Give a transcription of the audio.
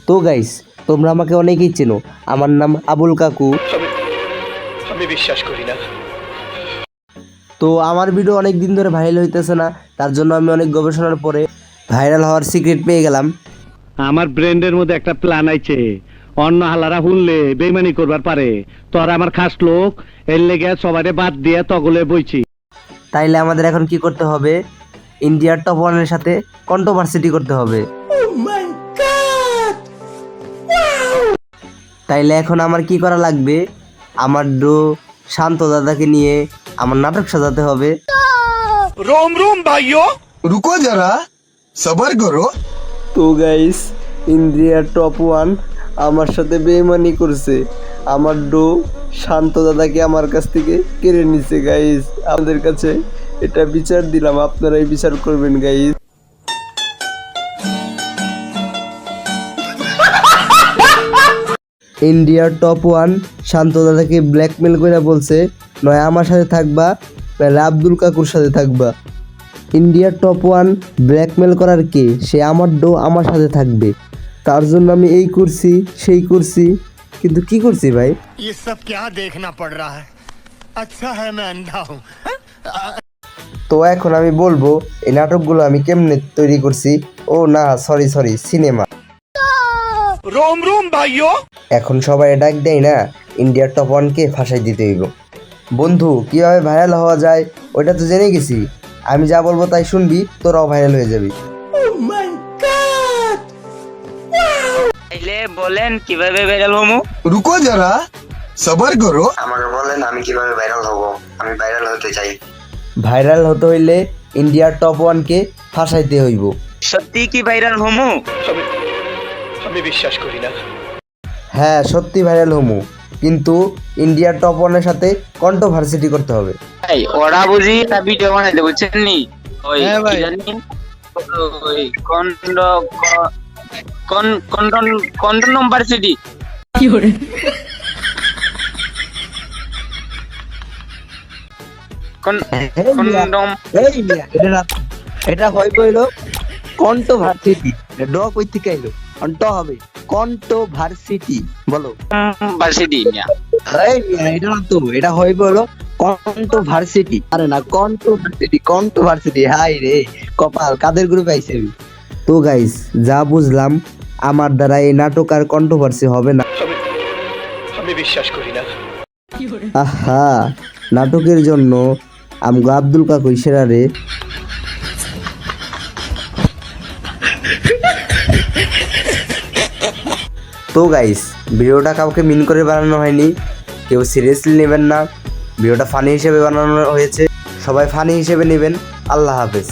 তো গাইস, তোমরা আমাকে অনেকেই চেনো, আমার নাম আবুল কাকু। আমি বিশ্বাস করি না। তো আমার ভিডিও অনেক দিন ধরে ভাইরাল হইতেছে না, তার জন্য আমি অনেক গবেষণার পরে ভাইরাল হওয়ার সিক্রেট পেয়ে গেলাম। আমার ব্রেন্ডের মধ্যে একটা প্ল্যান আইছে, অন্য হালারা শুনলে বেইমানি করবার পারে। তোর আমার খাস লোক, এর লেগে সবারে বাদ দিয়ে তগলে বইছি। তাইলে আমাদের এখন কি করতে হবে? ইন্ডিয়ার টপ ওয়ানের সাথে কন্ট্রোভার্সিটি করতে হবে। তাইলে এখন আমার কি করা লাগবে? আমার শান্ত দাদাকে নিয়ে আমার নাটক সাজাতে হবে। रोम रोम भाइयों, रुको जरा सबर करो। তো গাইস, ইন্ডিয়ার টপ ওয়ান আমার সাথে বেইমানি করছে। আমার শান্ত দাদাকে আমার কাছ থেকে কেড়ে নিছে গাইস। আমাদের কাছে এটা বিচার দিলাম, আপনারাই বিচার করবেন গাইস। ইন্ডিয়ার টপ ওয়ান শান্ত দাদাকে ব্ল্যাকমেল করে বলছে, নয় আমার সাথে থাকবা, নাহলে আব্দুল কাকুর সাথে থাকবা। ইন্ডিয়ার টপ ওয়ান ব্ল্যাকমেল করার কে? সে আমার আমার সাথে থাকবে। তার জন্য আমি এই করছি সেই করছি, কিন্তু কি করছি ভাই? ये सब क्या देखना पड़ रहा है? अच्छा है मैं अंधा हूँ। তো এখন আমি বলবো এই নাটকগুলো আমি কেমনে তৈরি করছি। ও না, সরি সিনেমা। रोम रोम भाइयों। এখন সবাই ডাক দেয় না, ইন্ডিয়ার টপ ওয়ানকে ফাঁসাই দিতে হইব। বন্ধু, কিভাবে ভাইরাল হওয়া যায় ওইটা তো জেনে গেছি। আমি যা বলবো তাই শুনবি, তোরাও ভাইরাল হয়ে যাবি। তাইলে বলেন কিভাবে ভাইরাল হমু? रुको जरा सबर करो। আমাকে বলেন আমি কিভাবে ভাইরাল হব, আমি ভাইরাল হতে চাই। ভাইরাল হতে হইলে ইন্ডিয়ার টপ ওয়ানকে ফাঁসাইতে হইব। সত্যি কি ভাইরাল হমু? আমি বিশ্বাস করি না। হ্যাঁ, সত্যি ভাইরাল হমু, কিন্তু ইন্ডিয়ার টপ ওয়ানের সাথে কন্ট্রোভার্সিটি করতে হবে। ভাই ওরা বুঝি একটা ভিডিও বানাইতে বুঝছেন নি? ওই কি জানি ওই কন্ট্রোল নাম্বার সিটি কি করে এটা হইব হইলো কন্ট্রোভার্সিটি। ড কই থেকে আইলো? অন্ত হবে কন্ট্রোভার্সিটি। বলো ভার্সিটি মিয়া। এই মিয়া, এটা না তো, এটা হইব হলো কন্ট্রোভার্সিটি। আরে না, কন্ট্রোভার্সিটি। হাই রে কপাল, কাদের গ্রুপে আইছে? তো গাইস, যা বুঝলাম আমার দ্বারা এই নাটক আর কন্ট্রোভার্সি হবে না। আমি বিশ্বাস করি না। আহা, নাটকের জন্য আমগো আব্দুল কাকু সেরা রে। তো গাইস, ভিডিওটা কাউকে মিন করে বানানো হয়নি, কেউ সিরিয়াসলি নেবেন না। ভিডিওটা ফানি হিসেবে বানানো হয়েছে, সবাই ফানি হিসেবে নেবেন। আল্লাহ হাফেজ।